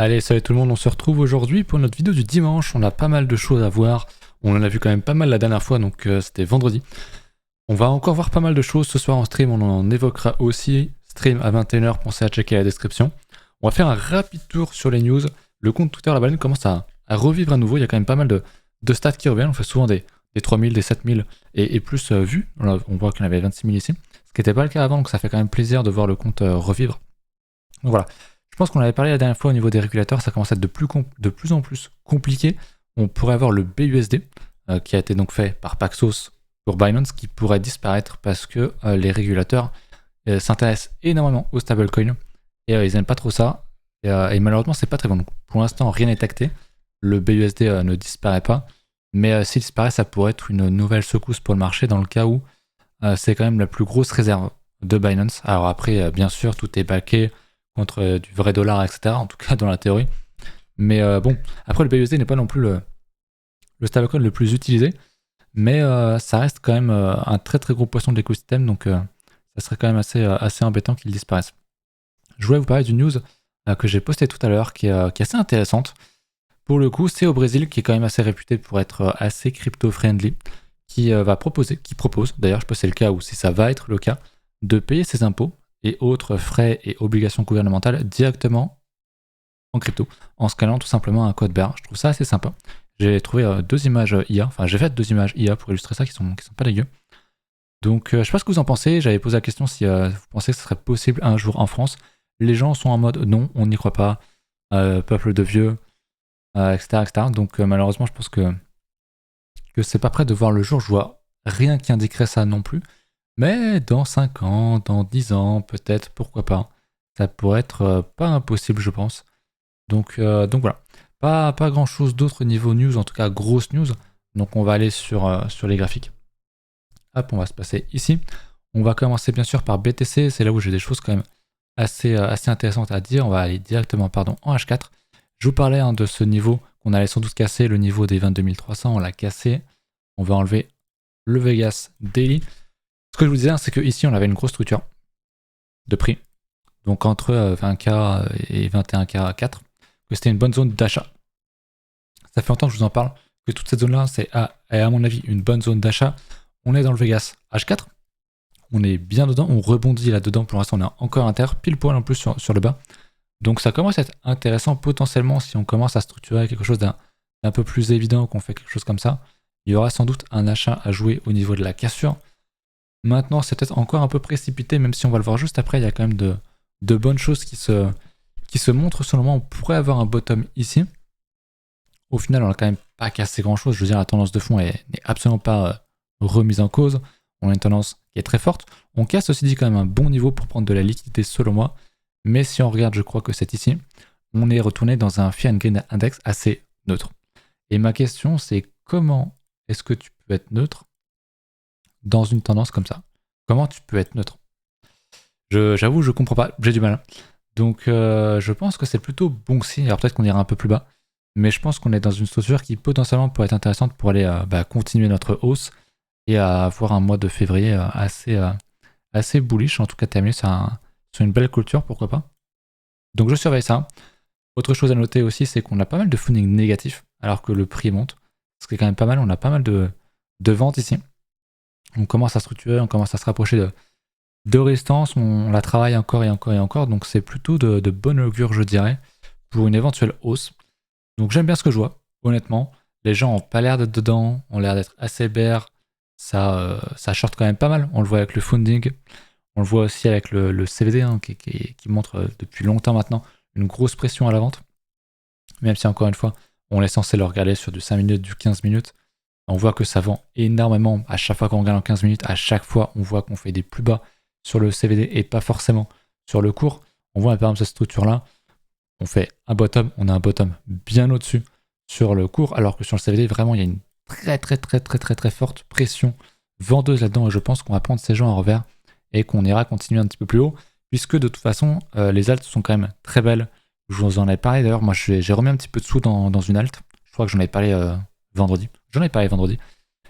Allez, salut tout le monde, on se retrouve aujourd'hui pour notre vidéo du dimanche. On a pas mal de choses à voir. On en a vu quand même pas mal la dernière fois, donc c'était vendredi. On va encore voir pas mal de choses ce soir en stream, on en évoquera aussi. Stream à 21h, pensez à checker la description. On va faire un rapide tour sur les news. Le compte Twitter La Baleine commence à revivre à nouveau. Il y a quand même pas mal de stats qui reviennent. On fait souvent des 3000, des 7000 et plus vues. On voit qu'il y en avait 26 000 ici. Ce qui n'était pas le cas avant, donc ça fait quand même plaisir de voir le compte revivre. Donc voilà. Je pense qu'on avait parlé la dernière fois au niveau des régulateurs, ça commence à être de plus en plus compliqué. On pourrait avoir le BUSD, qui a été donc fait par Paxos pour Binance, qui pourrait disparaître parce que les régulateurs s'intéressent énormément aux stablecoins et ils n'aiment pas trop ça. Et malheureusement, c'est pas très bon. Donc, pour l'instant, rien n'est acté. Le BUSD ne disparaît pas, mais s'il disparaît, ça pourrait être une nouvelle secousse pour le marché dans le cas où c'est quand même la plus grosse réserve de Binance. Alors après, bien sûr, tout est backé contre du vrai dollar, etc. En tout cas, dans la théorie. Mais bon, après, le BUSD n'est pas non plus le stablecoin le plus utilisé, mais ça reste quand même un très très gros poisson de l'écosystème, donc ça serait quand même assez embêtant qu'il disparaisse. Je voulais vous parler d'une news que j'ai postée tout à l'heure, qui est assez intéressante. Pour le coup, c'est au Brésil, qui est quand même assez réputé pour être assez crypto-friendly, qui propose, d'ailleurs, je sais pas si c'est le cas ou si ça va être le cas, de payer ses impôts et autres frais et obligations gouvernementales directement en crypto, en scanant tout simplement un code barre. Je trouve ça assez sympa. J'ai trouvé deux images IA, enfin j'ai fait deux images IA pour illustrer ça qui sont pas dégueu. Donc je sais pas ce que vous en pensez, j'avais posé la question si vous pensez que ce serait possible un jour en France. Les gens sont en mode non, on n'y croit pas, peuple de vieux, etc., etc. Donc malheureusement je pense que c'est pas prêt de voir le jour, je vois rien qui indiquerait ça non plus. Mais dans 5 ans, dans 10 ans, peut-être, pourquoi pas. Ça pourrait être pas impossible, je pense. Donc voilà. Pas grand chose d'autre niveau news, en tout cas grosse news. Donc on va aller sur les graphiques. Hop, on va se passer ici. On va commencer bien sûr par BTC, c'est là où j'ai des choses quand même assez intéressantes à dire. On va aller directement en H4. Je vous parlais de ce niveau qu'on allait sans doute casser, le niveau des 22 300, on l'a cassé. On va enlever le Vegas Daily. Ce que je vous disais, c'est qu'ici on avait une grosse structure de prix. Donc entre 20K et 21K 4, que c'était une bonne zone d'achat. Ça fait longtemps que je vous en parle, que toute cette zone-là, c'est à mon avis une bonne zone d'achat. On est dans le Vegas H4, on est bien dedans, on rebondit là-dedans, pour l'instant on est encore inter, pile poil en plus sur le bas. Donc ça commence à être intéressant potentiellement si on commence à structurer quelque chose d'un peu plus évident, qu'on fait quelque chose comme ça. Il y aura sans doute un achat à jouer au niveau de la cassure. Maintenant c'est peut-être encore un peu précipité, même si on va le voir juste après, il y a quand même de bonnes choses qui se montrent. Selon moi, on pourrait avoir un bottom ici. Au final, on n'a quand même pas cassé grand-chose. Je veux dire, la tendance de fond n'est absolument pas remise en cause. On a une tendance qui est très forte. On casse aussi dit quand même un bon niveau pour prendre de la liquidité selon moi. Mais si on regarde, je crois que c'est ici, on est retourné dans un Fear and Greed Index assez neutre. Et ma question, c'est comment est-ce que tu peux être neutre dans une tendance comme ça? Comment tu peux être neutre? J'avoue, je comprends pas, j'ai du mal. Donc je pense que c'est plutôt bon signe. Alors peut-être qu'on ira un peu plus bas, mais je pense qu'on est dans une structure qui potentiellement pourrait être intéressante pour aller continuer notre hausse et avoir un mois de février assez bullish, en tout cas terminé sur une belle culture, pourquoi pas. Donc je surveille ça. Autre chose à noter aussi, c'est qu'on a pas mal de funding négatif alors que le prix monte. Ce qui est quand même pas mal, on a pas mal de ventes ici. On commence à structurer, on commence à se rapprocher de résistance, on la travaille encore et encore et encore, donc c'est plutôt de bonne augure, je dirais, pour une éventuelle hausse. Donc j'aime bien ce que je vois, honnêtement. Les gens ont pas l'air d'être dedans, ont l'air d'être assez bear. Ça short quand même pas mal. On le voit avec le funding, on le voit aussi avec le CVD qui montre depuis longtemps maintenant une grosse pression à la vente. Même si encore une fois, on est censé le regarder sur du 5 minutes, du 15 minutes. On voit que ça vend énormément. À chaque fois qu'on regarde en 15 minutes, à chaque fois on voit qu'on fait des plus bas sur le CVD et pas forcément sur le cours. On voit par exemple cette structure-là, on fait un bottom, on a un bottom bien au-dessus sur le cours, alors que sur le CVD, vraiment, il y a une très forte pression vendeuse là-dedans, et je pense qu'on va prendre ces gens à revers et qu'on ira continuer un petit peu plus haut, puisque de toute façon, les alts sont quand même très belles. Je vous en ai parlé d'ailleurs, moi j'ai remis un petit peu de sous dans une alt, je crois que j'en ai parlé vendredi,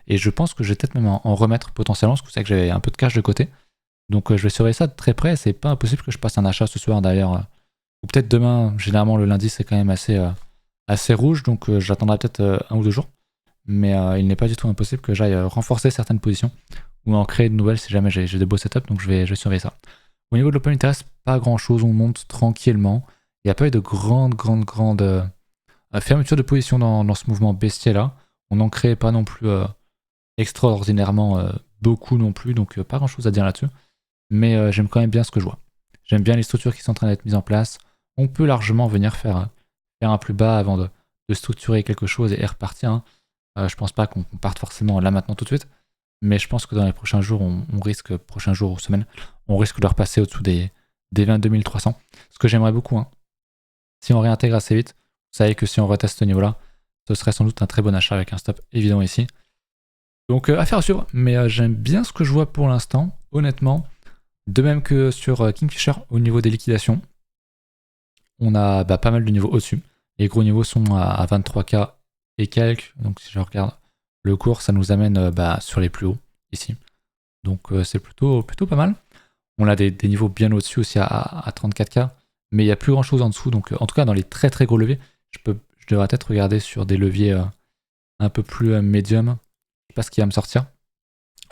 et je pense que je vais peut-être même en remettre potentiellement, parce que vous savez que j'avais un peu de cash de côté. Donc je vais surveiller ça de très près, c'est pas impossible que je passe un achat ce soir d'ailleurs Ou peut-être demain, généralement le lundi c'est quand même assez rouge, donc j'attendrai peut-être 1 ou 2 jours. Mais il n'est pas du tout impossible que j'aille renforcer certaines positions ou en créer de nouvelles si jamais j'ai des beaux setups, donc je vais surveiller ça. Au niveau de l'open interest, pas grand chose, on monte tranquillement. Il n'y a pas eu de grande fermeture de position dans ce mouvement baissier là. On n'en crée pas non plus extraordinairement beaucoup non plus, donc pas grand chose à dire là-dessus. Mais j'aime quand même bien ce que je vois. J'aime bien les structures qui sont en train d'être mises en place. On peut largement venir faire un plus bas avant de structurer quelque chose et repartir. Hein. Je pense pas qu'on parte forcément là maintenant tout de suite, mais je pense que dans les prochains jours, prochains jours ou semaines, on risque de repasser au-dessous des 22 300. Ce que j'aimerais beaucoup. Hein. Si on réintègre assez vite, vous savez que si on reteste ce niveau-là, ce serait sans doute un très bon achat avec un stop évident ici. Donc affaire à suivre, mais j'aime bien ce que je vois pour l'instant, honnêtement. De même que sur Kingfisher, au niveau des liquidations, on a pas mal de niveaux au-dessus. Les gros niveaux sont à 23K et quelques, donc si je regarde le cours, ça nous amène sur les plus hauts, ici. Donc c'est plutôt pas mal. On a des niveaux bien au-dessus aussi à 34K, mais il n'y a plus grand-chose en dessous, donc en tout cas dans les très très gros leviers, je devrais peut-être regarder sur des leviers un peu plus médium, je sais pas ce qui va me sortir.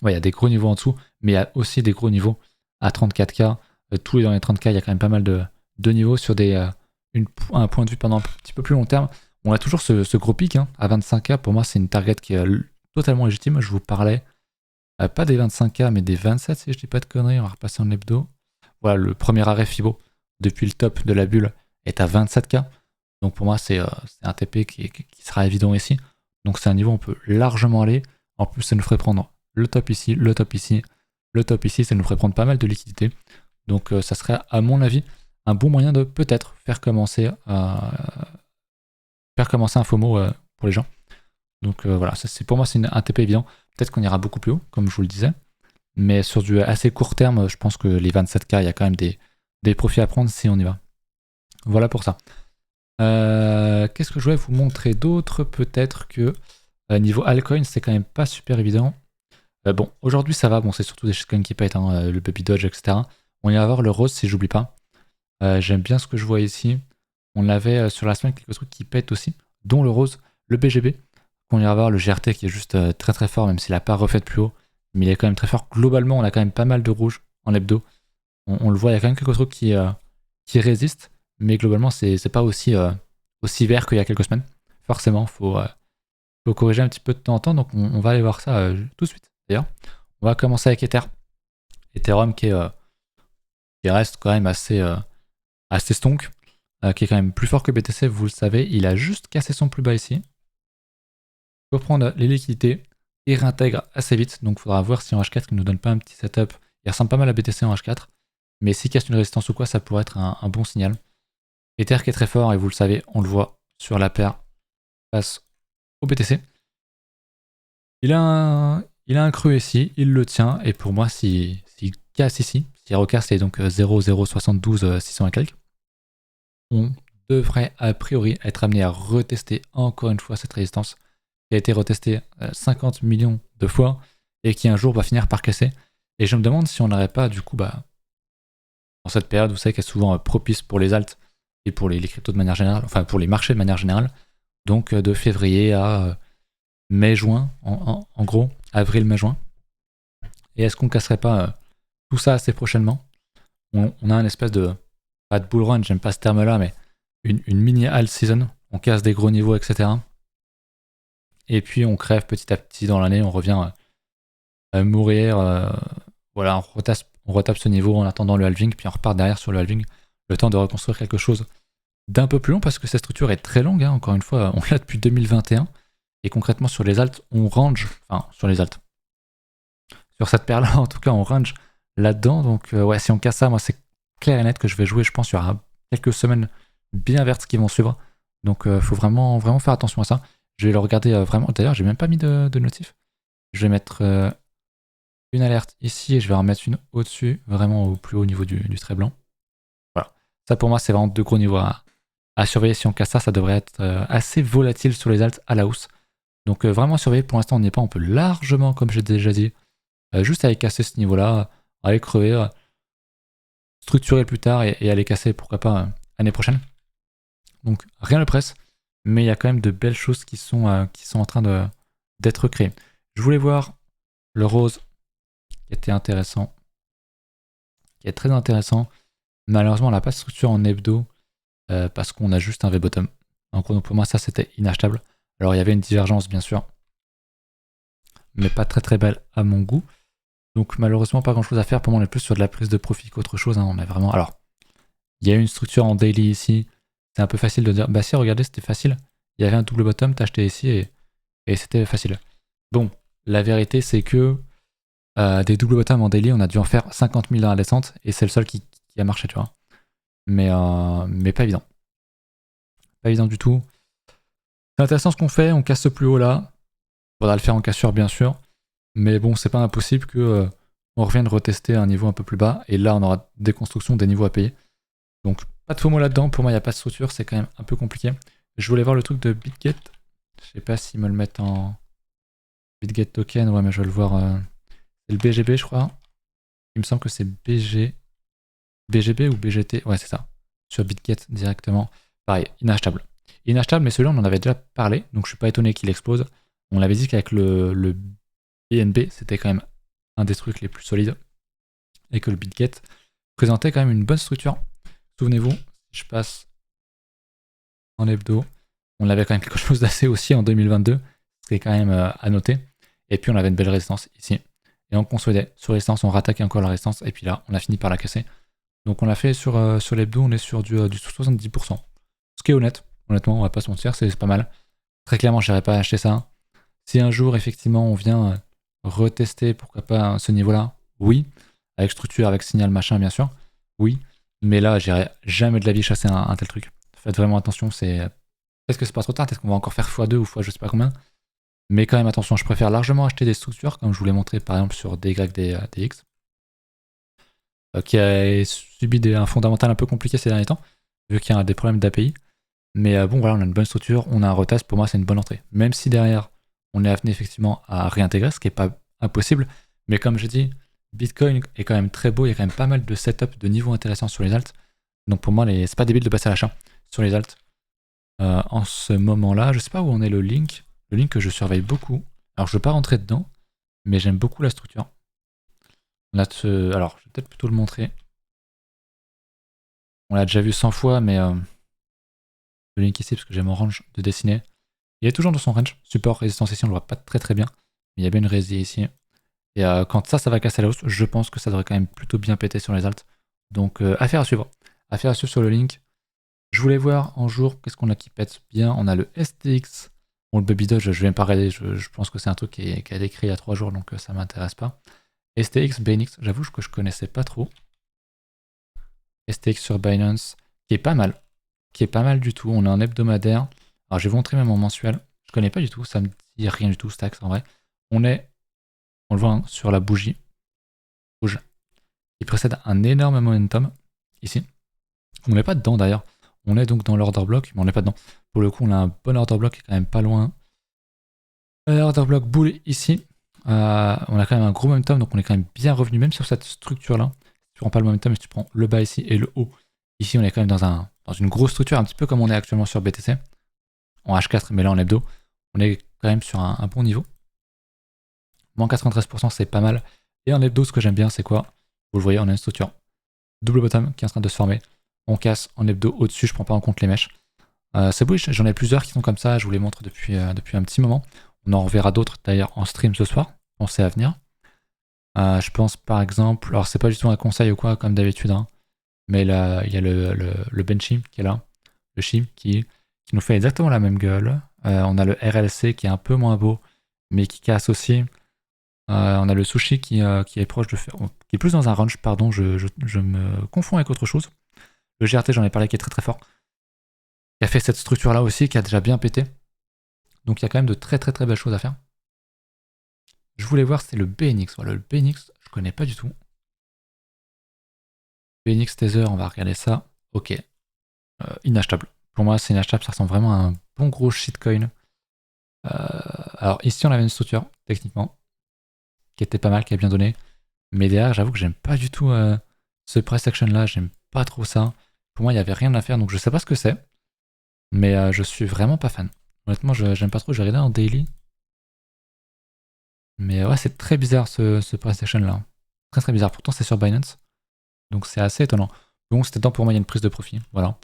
Ouais, il y a des gros niveaux en dessous, mais il y a aussi des gros niveaux à 34K. Tous les dans les 30K, il y a quand même pas mal de niveaux sur un point de vue pendant un petit peu plus long terme. On a toujours ce gros pic hein, à 25K. Pour moi, c'est une target qui est totalement légitime. Je vous parlais pas des 25K, mais des 27 si je dis pas de conneries. On va repasser en hebdo. Voilà, le premier arrêt Fibo depuis le top de la bulle est à 27K. Donc pour moi, c'est un TP qui sera évident ici. Donc c'est un niveau où on peut largement aller. En plus, ça nous ferait prendre le top ici, le top ici, le top ici. Ça nous ferait prendre pas mal de liquidités. Donc ça serait, à mon avis, un bon moyen de peut-être faire commencer un FOMO pour les gens. Donc voilà, pour moi c'est un TP évident. Peut-être qu'on ira beaucoup plus haut, comme je vous le disais. Mais sur du assez court terme, je pense que les 27K, il y a quand même des profits à prendre si on y va. Voilà pour ça. Qu'est-ce que je voulais vous montrer d'autre? Peut-être que niveau altcoin, c'est quand même pas super évident. Bon, aujourd'hui ça va, bon c'est surtout des shitcoins qui pètent, hein, le Baby Dodge, etc. On ira voir le rose si j'oublie pas. J'aime bien ce que je vois ici. On avait sur la semaine quelques trucs qui pètent aussi, dont le rose, le BGB. On ira voir le GRT qui est juste très très fort, même s'il n'a pas refait de plus haut. Mais il est quand même très fort. Globalement, on a quand même pas mal de rouge en hebdo. On le voit, il y a quand même quelques trucs qui résistent. Mais globalement, c'est pas aussi vert qu'il y a quelques semaines. Forcément, faut corriger un petit peu de temps en temps. Donc on va aller voir ça tout de suite. D'ailleurs, on va commencer avec Ether. Ethereum qui reste quand même assez stonk, qui est quand même plus fort que BTC, vous le savez. Il a juste cassé son plus bas ici. Pour prendre les liquidités, il réintègre assez vite. Donc il faudra voir si en H4 il ne nous donne pas un petit setup. Il ressemble pas mal à BTC en H4. Mais s'il casse une résistance ou quoi, ça pourrait être un bon signal. Ether qui est très fort, et vous le savez, on le voit sur la paire face au BTC. Il a un creux ici, il le tient, et pour moi, s'il casse ici, s'il recasse les donc 0,072 600 et quelques, on devrait a priori être amené à retester encore une fois cette résistance qui a été retestée 50 millions de fois et qui un jour va finir par casser. Et je me demande si on n'aurait pas du coup, dans cette période, vous savez qu'elle est souvent propice pour les alts et pour les cryptos de manière générale, enfin pour les marchés de manière générale, donc de février à mai-juin, en gros, avril-mai-juin. Et est-ce qu'on casserait pas tout ça assez prochainement? On a une espèce de, pas de bull run, j'aime pas ce terme-là, mais une mini alt season. On casse des gros niveaux, etc. Et puis on crève petit à petit dans l'année, on revient à mourir. Voilà, on retape ce niveau en attendant le halving, puis on repart derrière sur le halving, le temps de reconstruire quelque chose d'un peu plus long, parce que cette structure est très longue, hein, encore une fois, on l'a depuis 2021, et concrètement sur les alts, on range, enfin sur les alts, sur cette paire-là, en tout cas, on range là-dedans, donc ouais, si on casse ça, moi c'est clair et net que je vais jouer, je pense, il y aura quelques semaines bien vertes qui vont suivre, donc faut vraiment faire attention à ça. Je vais le regarder vraiment, d'ailleurs j'ai même pas mis de notif, je vais mettre une alerte ici, et je vais en mettre une au-dessus, vraiment au plus haut niveau du trait blanc. Voilà, ça pour moi c'est vraiment deux gros niveaux à surveiller. Si on casse ça, ça devrait être assez volatile sur les alts à la hausse. Donc vraiment à surveiller, pour l'instant on n'y est pas, on peut largement, comme j'ai déjà dit, juste aller casser ce niveau-là, aller crever, structurer plus tard et aller casser, pourquoi pas, l'année prochaine. Donc rien ne presse, mais il y a quand même de belles choses qui sont en train d'être créées. Je voulais voir le rose qui était intéressant, qui est très intéressant. Malheureusement, on n'a pas de structure en hebdo parce qu'on a juste un V-bottom. Donc pour moi, ça c'était inachetable. Alors il y avait une divergence bien sûr, mais pas très très belle à mon goût. Donc malheureusement, pas grand chose à faire. Pour moi, on est plus sur de la prise de profit qu'autre chose. On est vraiment. Alors, il y a une structure en daily ici. C'est un peu facile de dire, bah si, regardez, c'était facile. Il y avait un double bottom, t'as acheté ici et c'était facile. Bon, la vérité, c'est que des double bottoms en daily, on a dû en faire 50 000 dans la descente et c'est le seul qui a marché, tu vois. Mais pas évident. Pas évident du tout. C'est intéressant ce qu'on fait, on casse ce plus haut là. On va le faire en cassure, bien sûr. Mais bon, c'est pas impossible que on revienne retester un niveau un peu plus bas et là, on aura des constructions, des niveaux à payer. Donc, pas de faux mots là-dedans. Pour moi, il n'y a pas de structure, c'est quand même un peu compliqué. Je voulais voir le truc de BitGet. Je sais pas s'ils me le mettent en BitGet token. Ouais, mais je vais le voir. C'est le BGB, je crois. Il me semble que c'est BGB ou BGT. Ouais, c'est ça. Sur BitGet directement. Pareil, inachetable. Inachetable, mais celui-là, on en avait déjà parlé. Donc, je suis pas étonné qu'il explose. On l'avait dit qu'avec le BNB, c'était quand même un des trucs les plus solides. Et que le BitGet présentait quand même une bonne structure. Souvenez-vous, si je passe en hebdo, on avait quand même quelque chose d'assez aussi en 2022, c'est quand même à noter. Et puis on avait une belle résistance ici. Et on consolidait. Sur résistance, on rattaquait encore la résistance, et puis là, on a fini par la casser. Donc on l'a fait sur l'hebdo, on est sur du 70%. Ce qui est honnête, honnêtement, on va pas se mentir, c'est pas mal. Très clairement, je n'irais pas acheter ça. Si un jour, effectivement, on vient retester, pourquoi pas, ce niveau-là, oui. Avec structure, avec signal, machin, bien sûr, oui. Mais là, j'irai jamais de la vie chasser un tel truc. Faites vraiment attention, peut-être que c'est pas trop tard, peut-être qu'on va encore faire x2 ou x je sais pas combien. Mais quand même attention, je préfère largement acheter des structures, comme je vous l'ai montré par exemple sur DYDX, qui a subi un fondamental un peu compliqué ces derniers temps, vu qu'il y a des problèmes d'API. Mais bon voilà, on a une bonne structure, on a un retest, pour moi c'est une bonne entrée. Même si derrière, on est amené effectivement à réintégrer, ce qui n'est pas impossible. Mais comme je dis, Bitcoin est quand même très beau, il y a quand même pas mal de setup, de niveaux intéressants sur les alts. Donc pour moi, c'est pas débile de passer à l'achat sur les alts. En ce moment-là, je sais pas où on est le link que je surveille beaucoup. Alors je ne veux pas rentrer dedans, mais j'aime beaucoup la structure. Alors je vais peut-être plutôt le montrer. On l'a déjà vu 100 fois, mais le link ici, parce que j'ai mon range de dessiner. Il est toujours dans son range. Support, résistance ici, on le voit pas très très bien. Mais il y a bien une résistance ici. Et quand ça va casser la hausse, je pense que ça devrait quand même plutôt bien péter sur les alts. Donc affaire à suivre. Affaire à suivre sur le link. Je voulais voir en jour, qu'est-ce qu'on a qui pète bien. On a le STX. Bon, le Baby Doge, je viens pas regarder. Je pense que c'est un truc qui a été créé il y a 3 jours, donc ça m'intéresse pas. STX, BNX, j'avoue que je connaissais pas trop. STX sur Binance, qui est pas mal. Qui est pas mal du tout. On a un hebdomadaire. Alors, je vais vous montrer même en mensuel. Je connais pas du tout. Ça me dit rien du tout, Stax, en vrai. On le voit hein, sur la bougie rouge. Il précède un énorme momentum, ici. On n'est pas dedans, d'ailleurs. On est donc dans l'order block, mais on n'est pas dedans. Pour le coup, on a un bon order block qui est quand même pas loin. Order block bull ici. On a quand même un gros momentum, donc on est quand même bien revenu, même sur cette structure-là. Si tu prends pas le momentum, si tu prends le bas ici et le haut, ici on est quand même dans une grosse structure, un petit peu comme on est actuellement sur BTC, en H4, mais là en hebdo, on est quand même sur un bon niveau. Moins 93%, c'est pas mal. Et en hebdo, ce que j'aime bien, c'est quoi? Vous le voyez, on a une structure double bottom qui est en train de se former. On casse en hebdo au-dessus, je prends pas en compte les mèches. C'est beau, j'en ai plusieurs qui sont comme ça, je vous les montre depuis un petit moment. On en reverra d'autres d'ailleurs en stream ce soir, pensez à venir. Je pense par exemple, alors c'est pas du tout un conseil ou quoi comme d'habitude, hein, mais là il y a le Benchim qui est là, le Shim qui nous fait exactement la même gueule. On a le RLC qui est un peu moins beau, mais qui casse aussi. On a le Sushi qui est proche de faire, qui est plus dans un range, pardon, je me confonds avec autre chose. Le GRT, j'en ai parlé, qui est très très fort, qui a fait cette structure là aussi, qui a déjà bien pété. Donc il y a quand même de très très très belles choses à faire. Je voulais voir, c'était le BNX. Voilà, le BNX, je connais pas du tout. BNX Tether, on va regarder ça. Ok. Inachetable. Pour moi, c'est inachetable, ça ressemble vraiment à un bon gros shitcoin. Alors ici, on avait une structure, techniquement, qui était pas mal, qui a bien donné. Mais derrière, j'avoue que j'aime pas du tout ce price action là, j'aime pas trop ça. Pour moi, il n'y avait rien à faire, donc je sais pas ce que c'est. Mais je suis vraiment pas fan. Honnêtement, j'aime pas trop. J'ai regardé en daily. Mais ouais, c'est très bizarre ce price action là. Très très bizarre. Pourtant, c'est sur Binance. Donc c'est assez étonnant. Bon, c'était temps pour moi, il y a une prise de profit. Voilà.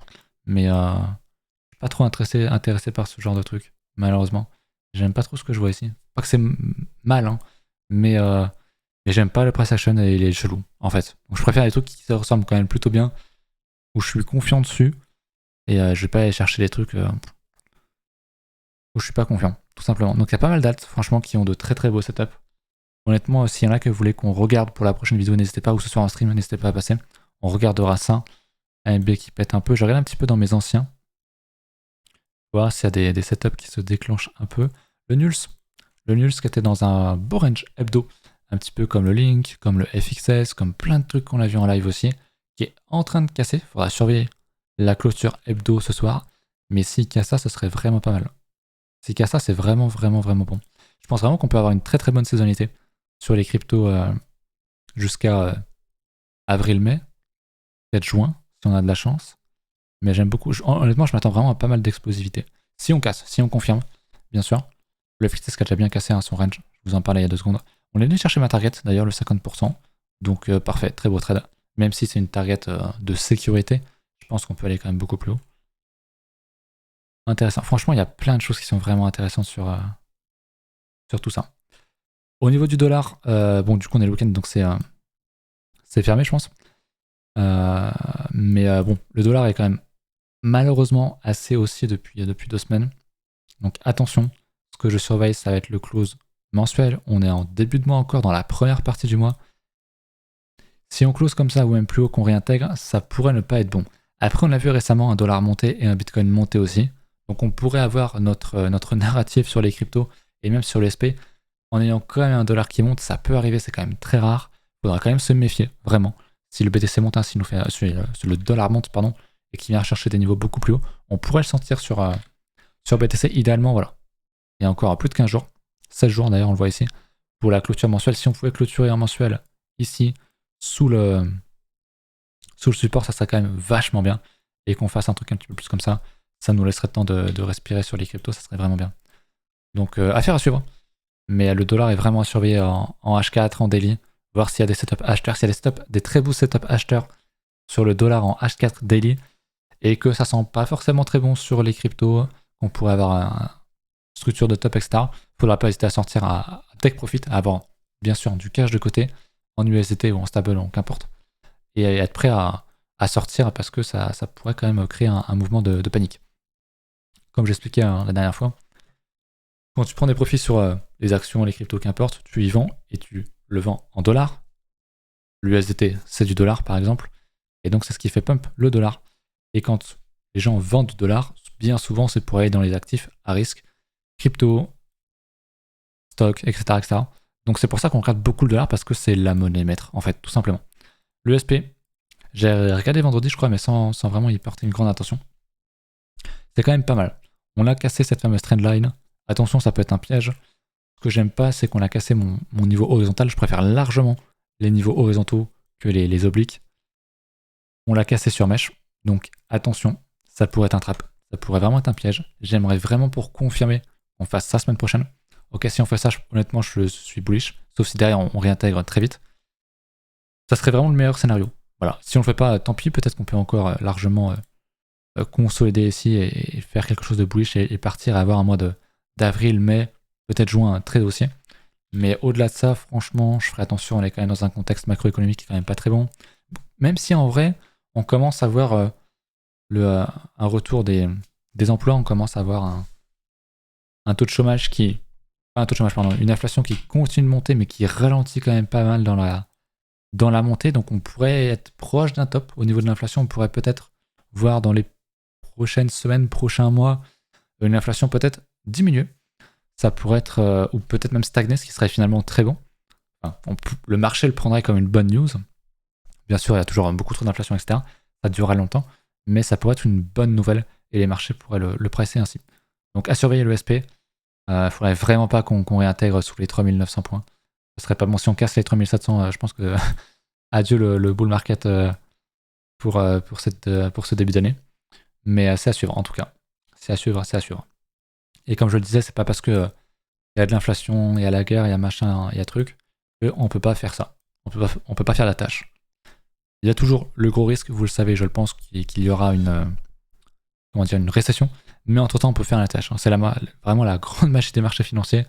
Mais je suis pas trop intéressé par ce genre de truc, malheureusement. J'aime pas trop ce que je vois ici. Pas que c'est mal, hein. Mais, mais j'aime pas le price action et il est chelou, en fait. Donc je préfère les trucs qui se ressemblent quand même plutôt bien, où je suis confiant dessus. Et je vais pas aller chercher des trucs où je suis pas confiant, tout simplement. Donc il y a pas mal d'alts, franchement, qui ont de très très beaux setups. Honnêtement, s'il y en a que vous voulez qu'on regarde pour la prochaine vidéo, n'hésitez pas, ou ce soir en stream, n'hésitez pas à passer. On regardera ça. AMB qui pète un peu. Je regarde un petit peu dans mes anciens. Voir s'il y a des setups qui se déclenchent un peu. Le Nulls. Le Nulls qui était dans un beau range hebdo. Un petit peu comme le Link, comme le FXS, comme plein de trucs qu'on a vu en live aussi. Qui est en train de casser. Faudra surveiller la clôture hebdo ce soir. Mais s'il casse ça, ce serait vraiment pas mal. S'il casse ça, c'est vraiment, vraiment, vraiment bon. Je pense vraiment qu'on peut avoir une très très bonne saisonnalité sur les cryptos jusqu'à avril-mai, peut-être juin, si on a de la chance. Mais j'aime beaucoup. Honnêtement, je m'attends vraiment à pas mal d'explosivité. Si on casse, si on confirme, bien sûr. Le FXS qui a déjà bien cassé son range, je vous en parlais il y a 2 secondes. On est venu chercher ma target, d'ailleurs, le 50%. Donc parfait, très beau trade. Même si c'est une target de sécurité, je pense qu'on peut aller quand même beaucoup plus haut. Intéressant. Franchement, il y a plein de choses qui sont vraiment intéressantes sur tout ça. Au niveau du dollar, bon, du coup, on est le week-end, donc c'est fermé, je pense. Mais bon, le dollar est quand même malheureusement assez haussier depuis 2 semaines. Donc attention, ce que je surveille, ça va être le close mensuel. On est en début de mois encore, dans la première partie du mois. Si on close comme ça, ou même plus haut qu'on réintègre, ça pourrait ne pas être bon. Après, on a vu récemment un dollar monter et un bitcoin monter aussi. Donc on pourrait avoir notre narratif sur les cryptos et même sur l'ESP. En ayant quand même un dollar qui monte, ça peut arriver, c'est quand même très rare. Il faudra quand même se méfier, vraiment. Si le BTC monte, si le dollar monte, pardon, et qu'il vient chercher des niveaux beaucoup plus hauts, on pourrait le sentir sur BTC. Idéalement, voilà. Il y a encore plus de 15 jours, 16 jours d'ailleurs, on le voit ici, pour la clôture mensuelle. Si on pouvait clôturer en mensuel ici, sous le support, ça serait quand même vachement bien. Et qu'on fasse un truc un petit peu plus comme ça nous laisserait le temps de respirer sur les cryptos, ça serait vraiment bien. Donc, affaire à suivre. Mais le dollar est vraiment à surveiller en H4, en daily, voir s'il y a des setups acheteurs, s'il y a des très beaux setups acheteurs sur le dollar en H4 daily, et que ça sent pas forcément très bon sur les cryptos, qu'on pourrait avoir une structure de top, etc. Faudra pas hésiter à sortir à take profit, à avoir bien sûr du cash de côté, en USDT ou en stable, qu'importe, et être prêt à sortir parce que ça pourrait quand même créer un mouvement de panique. Comme j'expliquais la dernière fois, quand tu prends des profits sur les actions, les cryptos, qu'importe, tu y vends et tu le vends en dollars. L'USDT, c'est du dollar par exemple. Et donc, c'est ce qui fait pump le dollar. Et quand les gens vendent du dollar, bien souvent, c'est pour aller dans les actifs à risque, crypto, stock, etc. etc. Donc, c'est pour ça qu'on regarde beaucoup le dollar parce que c'est la monnaie maître, en fait, tout simplement. L'USP, j'ai regardé vendredi, je crois, mais sans vraiment y porter une grande attention. C'est quand même pas mal. On a cassé cette fameuse trendline. Attention, ça peut être un piège. Ce que j'aime pas, c'est qu'on a cassé mon niveau horizontal. Je préfère largement les niveaux horizontaux que les obliques. On l'a cassé sur mèche. Donc attention, ça pourrait être un trap. Ça pourrait vraiment être un piège. J'aimerais vraiment pour confirmer qu'on fasse ça semaine prochaine. Ok, si on fait ça, honnêtement, je suis bullish. Sauf si derrière, on réintègre très vite. Ça serait vraiment le meilleur scénario. Voilà. Si on le fait pas, tant pis. Peut-être qu'on peut encore largement consolider ici et faire quelque chose de bullish et partir à avoir un mois d'avril, mai, peut-être juin très haussier. Mais au-delà de ça, franchement, je ferai attention, on est quand même dans un contexte macroéconomique qui est quand même pas très bon. Même si en vrai, on commence à voir un retour des emplois, on commence à avoir un taux de chômage qui... Pas un taux de chômage, pardon, une inflation qui continue de monter, mais qui ralentit quand même pas mal dans la montée. Donc on pourrait être proche d'un top au niveau de l'inflation. On pourrait peut-être voir dans les prochaines semaines, prochains mois, une inflation peut-être diminuer. Ça pourrait être, ou peut-être même stagner, ce qui serait finalement très bon. Enfin, le marché le prendrait comme une bonne news. Bien sûr, il y a toujours beaucoup trop d'inflation, etc. Ça durera longtemps, mais ça pourrait être une bonne nouvelle et les marchés pourraient le presser ainsi. Donc à surveiller le SP. Faudrait vraiment pas qu'on réintègre sous les 3900 points. Ce serait pas bon. Si on casse les 3700, je pense que adieu le bull market pour ce début d'année. Mais c'est à suivre en tout cas. C'est à suivre, c'est à suivre. Et comme je le disais, c'est pas parce que il y a de l'inflation, il y a la guerre, il y a machin, il y a truc, qu'on peut pas faire ça. On peut pas faire la tâche. Il y a toujours le gros risque, vous le savez, je le pense, qu'il y aura une récession. Mais entre-temps, on peut faire la tâche. C'est vraiment la grande magie des marchés financiers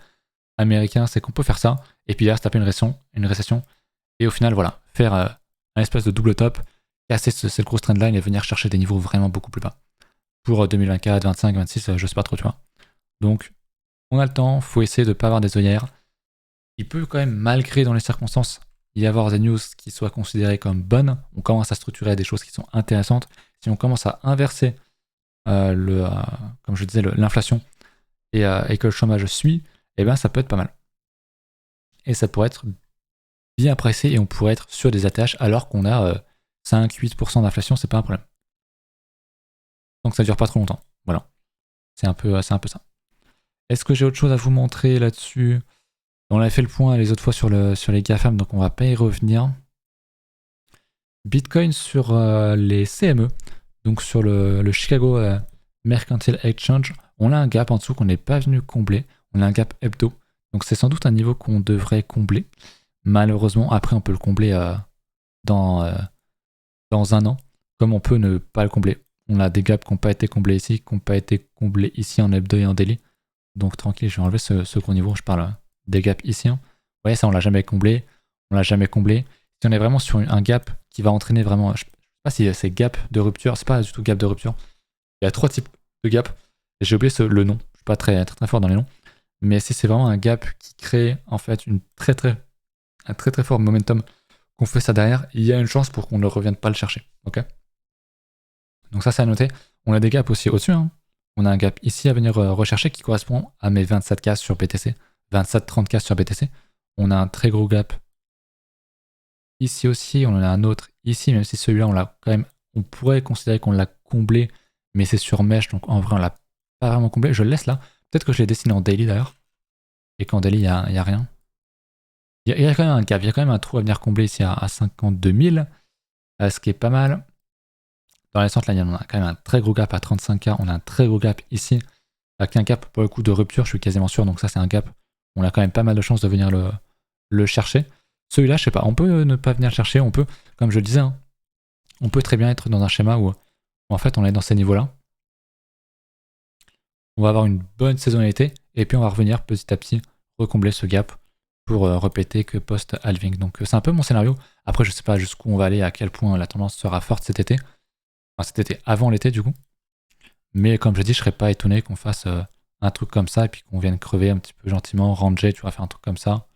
américains, c'est qu'on peut faire ça, et puis derrière se taper une récession, et au final, voilà, faire un espèce de double top, casser cette grosse trendline et venir chercher des niveaux vraiment beaucoup plus bas. Pour 2024, 25, 26, je sais pas trop, tu vois. Donc, on a le temps, faut essayer de ne pas avoir des œillères. Il peut quand même, malgré dans les circonstances, y avoir des news qui soient considérées comme bonnes. On commence à structurer des choses qui sont intéressantes. Si on commence à inverser comme je disais, l'inflation et que le chômage suit, eh ben ça peut être pas mal. Et ça pourrait être bien pressé et on pourrait être sur des ATH alors qu'on a 5-8% d'inflation, c'est pas un problème. Donc ça dure pas trop longtemps. Voilà. C'est un peu ça. Est-ce que j'ai autre chose à vous montrer là-dessus? On avait fait le point les autres fois sur les GAFAM, donc on va pas y revenir. Bitcoin sur les CME, donc sur le Chicago Mercantile Exchange, on a un gap en dessous qu'on n'est pas venu combler. On a un gap hebdo, donc c'est sans doute un niveau qu'on devrait combler. Malheureusement, après on peut le combler dans un an, comme on peut ne pas le combler. On a des gaps qui n'ont pas été comblés ici, qui n'ont pas été comblés ici en hebdo et en daily. Donc tranquille, je vais enlever ce gros niveau, je parle des gaps ici. Vous voyez, ça on l'a jamais comblé, Si on est vraiment sur un gap qui va entraîner vraiment, je sais pas si c'est gap de rupture, c'est pas du tout gap de rupture. Il y a 3 types de gap. J'ai oublié le nom, je suis pas très fort dans les noms. Mais si c'est vraiment un gap qui crée en fait un très très fort momentum, qu'on fait ça derrière, il y a une chance pour qu'on ne revienne pas le chercher. Ok. Donc ça c'est à noter. On a des gaps aussi au-dessus. On a un gap ici à venir rechercher qui correspond à mes 27K sur BTC, 27-30K sur BTC. On a un très gros gap ici aussi, on en a un autre ici, même si celui-là on pourrait considérer qu'on l'a comblé, mais c'est sur mesh, donc en vrai on l'a pas vraiment comblé. Je le laisse là. Peut-être que je l'ai dessiné en daily d'ailleurs, et qu'en daily il y a rien. Il y a quand même un gap, il y a quand même un trou à venir combler ici à 52 000, ce qui est pas mal. Dans les centres, là, on a quand même un très gros gap à 35K. On a un très gros gap ici, avec un gap pour le coup de rupture, je suis quasiment sûr. Donc ça, c'est un gap. On a quand même pas mal de chances de venir le chercher. Celui-là, je sais pas, on peut ne pas venir le chercher. On peut, comme je le disais, on peut très bien être dans un schéma où en fait, on est dans ces niveaux-là. On va avoir une bonne saisonnalité et puis on va revenir petit à petit recombler ce gap pour répéter que post-halving. Donc c'est un peu mon scénario. Après, je sais pas jusqu'où on va aller, à quel point la tendance sera forte cet été. Enfin, cet été, avant l'été du coup. Mais comme je dis, je serais pas étonné qu'on fasse un truc comme ça et puis qu'on vienne crever un petit peu gentiment, ranger, tu vois, faire un truc comme ça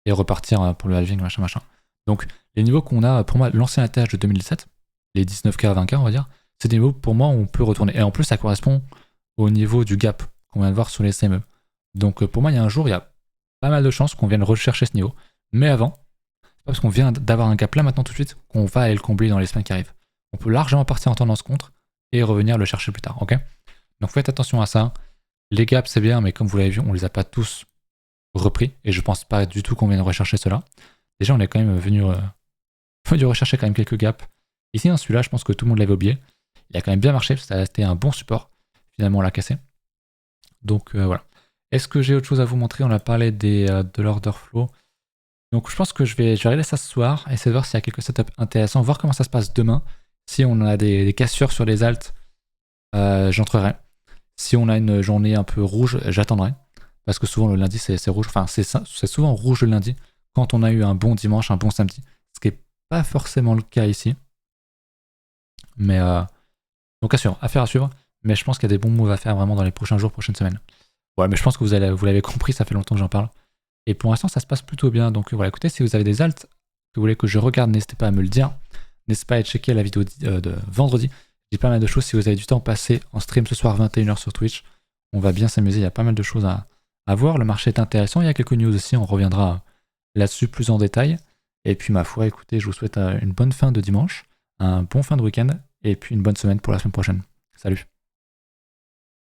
et repartir pour le halving, machin. Donc les niveaux qu'on a, pour moi, l'ancien ATH de 2017, les 19K à 20K, on va dire, c'est des niveaux pour moi où on peut retourner. Et en plus, ça correspond au niveau du gap qu'on vient de voir sur les CME. Donc pour moi, il y a un jour, il y a pas mal de chances qu'on vienne rechercher ce niveau. Mais avant, c'est pas parce qu'on vient d'avoir un gap là maintenant tout de suite qu'on va aller le combler dans les semaines qui arrivent. On peut largement partir en tendance contre et revenir le chercher plus tard, ok? Donc faites attention à ça. Les gaps c'est bien, mais comme vous l'avez vu, on les a pas tous repris et je pense pas du tout qu'on vienne rechercher cela. Déjà, on est quand même venu rechercher quand même quelques gaps. Ici, celui-là, je pense que tout le monde l'avait oublié. Il a quand même bien marché, ça a été un bon support. Finalement, on l'a cassé. Donc voilà. Est-ce que j'ai autre chose à vous montrer? On a parlé de l'order flow. Donc je pense que je vais regarder ça ce soir, essayer de voir s'il y a quelques setups intéressants, voir comment ça se passe demain. Si on a des cassures sur les alts, j'entrerai. Si on a une journée un peu rouge, j'attendrai. Parce que souvent le lundi c'est rouge, enfin c'est souvent rouge le lundi, quand on a eu un bon dimanche, un bon samedi. Ce qui n'est pas forcément le cas ici. Mais donc affaire à suivre. Mais je pense qu'il y a des bons moves à faire vraiment dans les prochains jours, prochaines semaines. Ouais, mais je pense que vous l'avez compris, ça fait longtemps que j'en parle. Et pour l'instant, ça se passe plutôt bien. Donc voilà, écoutez, si vous avez des alts que vous voulez que je regarde, n'hésitez pas à me le dire. N'hésitez pas à checker la vidéo de vendredi. J'ai pas mal de choses. Si vous avez du temps passé en stream ce soir 21h sur Twitch, on va bien s'amuser. Il y a pas mal de choses à voir. Le marché est intéressant. Il y a quelques news aussi. On reviendra là-dessus plus en détail. Et puis ma foi, écoutez, je vous souhaite une bonne fin de dimanche, un bon fin de week-end et puis une bonne semaine pour la semaine prochaine. Salut!